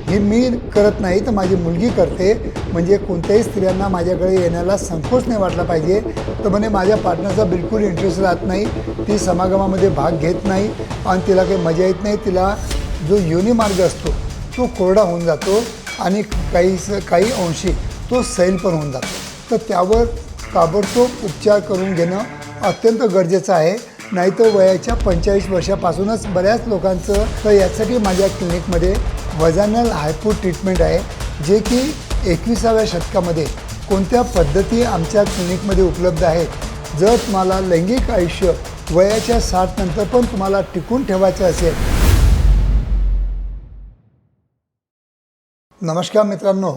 हे मी करत नाही तर माझी मुलगी करते, म्हणजे कोणत्याही स्त्रियांना माझ्याकडे येण्याला संकोच नाही वाटला पाहिजे. तर म्हणे माझ्या पार्टनरचा बिलकुल इंटरेस्ट राहत नाही, ती समागमामध्ये भाग घेत नाही आणि तिला काही मजा येत नाही. तिला जो योनी मार्ग असतो तो कोरडा होऊन जातो आणि काही अंशी तो सैल पण होऊन जातो. तर त्यावर ताबडतोब उपचार करून घेणं अत्यंत गरजेचं आहे. नाहीतर वयाच्या 45 वर्षापासूनच बऱ्याच लोकांचं. तर यासाठी माझ्या क्लिनिकमध्ये वजानल हायपो ट्रीटमेंट आहे, जे की 21व्या शतकामध्ये कोणत्या पद्धती आमच्या क्लिनिकमध्ये उपलब्ध आहेत. जर तुम्हाला लैंगिक आयुष्य वयाच्या 60 नंतर पण तुम्हाला टिकून ठेवायचं असेल. नमस्कार मित्रांनो,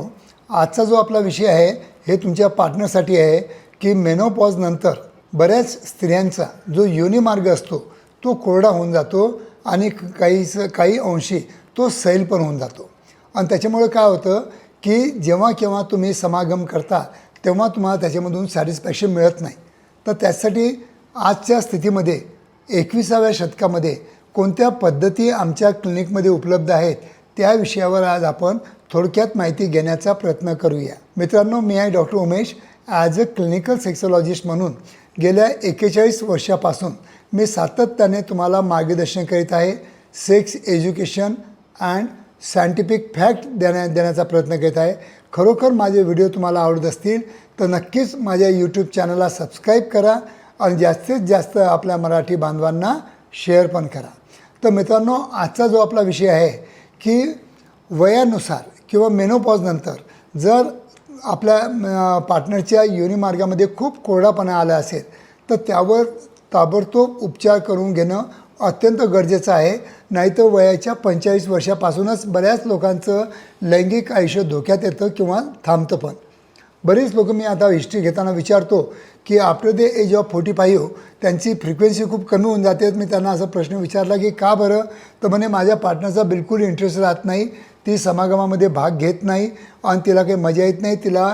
आजचा जो आपला विषय आहे हे तुमच्या पार्टनरसाठी आहे की मेनोपॉज नंतर बऱ्याच स्त्रियांचा जो योनी मार्ग असतो तो कोरडा होऊन जातो आणि काही अंशी तो सैल पण होऊन जातो. आणि त्याच्यामुळे काय होतं की जेव्हा केव्हा तुम्ही समागम करता तेव्हा तुम्हाला त्याच्यामधून सॅटिस्फॅक्शन मिळत नाही. तर त्यासाठी आजच्या स्थितीमध्ये 21व्या शतकामध्ये कोणत्या पद्धती आमच्या क्लिनिकमध्ये उपलब्ध आहेत त्या विषयावर आज आपण थोडक्यात माहिती घेण्याचा प्रयत्न करूया. मित्रांनो, मी आहे doctor Umesh. As a clinical sexologist म्हणून गेल्या 41 वर्षापासून मी सातत्याने तुम्हाला मार्गदर्शन करीत आहे. Sex education and scientific fact देण्याचा प्रयत्न करीत आहे. खरोखर माझे व्हिडिओ तुम्हाला आवडत असतील तर नक्कीच माझ्या यूट्यूब चॅनलला सबस्क्राईब करा आणि जास्तीत जास्त आपल्या मराठी बांधवांना शेअर पण करा. तर मित्रांनो, आजचा जो आपला विषय आहे की वयानुसार किंवा मेनोपॉज नंतर जर आपल्या पार्टनरच्या योनी मार्गामध्ये खूप कोरडापणा आला असेल तर त्यावर ताबडतोब उपचार करून घेणं अत्यंत गरजेचं आहे. नाहीतर वयाच्या 45 वर्षापासूनच बऱ्याच लोकांचं लैंगिक आयुष्य धोक्यात येतं किंवा थांबतं पण. बरीच लोक मी आता हिस्ट्री घेताना विचारतो की आफ्टर द एज ऑफ 45 त्यांची फ्रिक्वेन्सी खूप कमी होऊन जाते. मी त्यांना असा प्रश्न विचारला की का बरं? तर म्हणे माझ्या पार्टनरचा बिलकुल इंटरेस्ट राहत नाही, ती समागमामध्ये भाग घेत नाही आणि तिला काही मजा येत नाही, तिला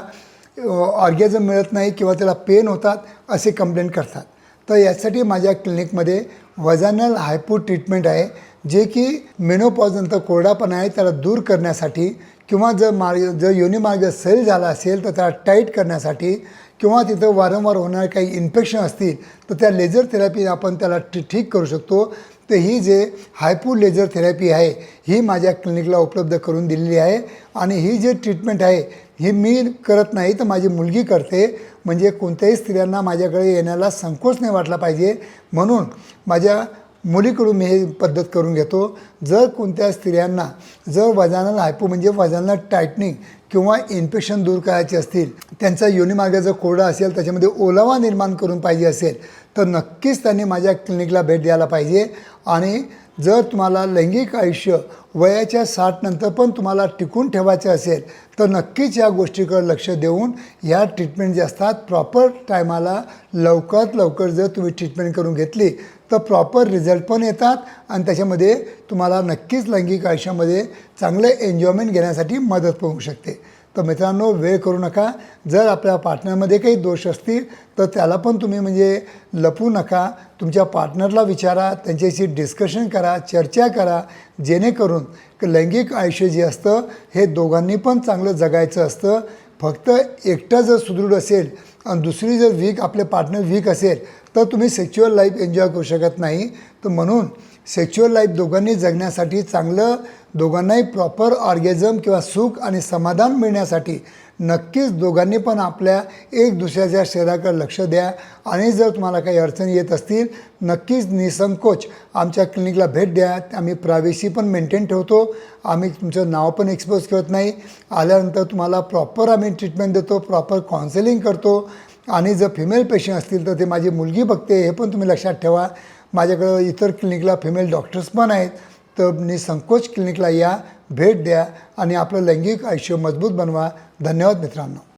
ऑर्गॅझम मिळत नाही किंवा तिला पेन होतात असे कंप्लेंट करतात. तर यासाठी माझ्या क्लिनिकमध्ये वजानल हायपो ट्रीटमेंट आहे, जे की मेनोपॉजनंतर कोरडापणा आहे त्याला दूर करण्यासाठी किंवा जर योनी मार्ग सैल झाला असेल तर त्याला टाईट करण्यासाठी किंवा तिथं वारंवार होणारे काही इन्फेक्शन असतील तर त्या लेझर थेरपी आपण त्याला ठीक करू शकतो. तर ही जे हायपो लेझर थेरपी आहे ही माझ्या क्लिनिकला उपलब्ध करून दिलेली आहे. आणि ही जे ट्रीटमेंट आहे ही मी करत नाही तर माझी मुलगी करते, म्हणजे कोणत्याही स्त्रियांना माझ्याकडे येण्याला संकोच नाही वाटला पाहिजे. म्हणून माझ्या मुलीकडून मी ही पद्धत करून घेतो. जर कोणत्या स्त्रियांना जर वजानल हायपो म्हणजे वजानल टायटनिंग किंवा इन्फेक्शन दूर करायचे असतील, त्यांचा योनी मार्ग जर कोरडा असेल, त्याच्यामध्ये ओलावा निर्माण करून पाहिजे असेल तर नक्कीच त्यांनी माझ्या क्लिनिकला भेट द्यायला पाहिजे. आणि जर तुम्हाला लैंगिक आयुष्य वयाच्या 60 नंतर पण तुम्हाला टिकून ठेवायचं असेल तर नक्कीच या गोष्टीकडे लक्ष देऊन ह्या ट्रीटमेंट जे असतात प्रॉपर टायमाला लवकरात लवकर जर तुम्ही ट्रीटमेंट करून घेतली तर प्रॉपर रिझल्ट पण येतात आणि त्याच्यामध्ये तुम्हाला नक्कीच लैंगिक आयुष्यामध्ये चांगलं एन्जॉयमेंट घेण्यासाठी मदत होऊ शकते. तर मित्रांनो, वेळ करू नका. जर आपल्या पार्टनरमध्ये काही दोष असतील तर त्याला पण तुम्ही म्हणजे लपवू नका. तुमच्या पार्टनरला विचारा, त्यांच्याशी डिस्कशन करा, चर्चा करा, जेणेकरून लैंगिक आयुष्य जे असतं हे दोघांनी पण चांगलं जगायचं असतं. फक्त एकटा जर सुदृढ असेल आणि दुसरी जर वीक, आपले पार्टनर वीक असेल तर तुम्ही सेक्च्युअल लाईफ एन्जॉय करू शकत नाही. तर म्हणून सेक्च्युअल लाईफ दोघांनी जगण्यासाठी चांगलं, दोघांनाही प्रॉपर ऑर्गॅझम किंवा सुख आणि समाधान मिळण्यासाठी नक्कीच दोघांनी पण आपल्या एक दुसऱ्याच्या शरीराकडे लक्ष द्या. आणि जर तुम्हाला काही अडचणी येत असतील नक्कीच निसंकोच आमच्या क्लिनिकला भेट द्या. आम्ही प्रायव्हसी पण मेंटेन ठेवतो. आम्ही तुमचं नाव पण एक्सपोज करत नाही. आल्यानंतर तुम्हाला प्रॉपर आम्ही ट्रीटमेंट देतो, प्रॉपर काउन्सिलिंग करतो. आणि जर फिमेल पेशंट असतील तर ते माझी मुलगी बघते, हे पण तुम्ही लक्षात ठेवा. माझ्याकडं इतर क्लिनिकला फिमेल डॉक्टर्स पण आहेत. तर निसंकोच क्लिनिकला या, भेट द्या आणि आपलं लैंगिक आयुष्य मजबूत बनवा. धन्यवाद मित्रांनो.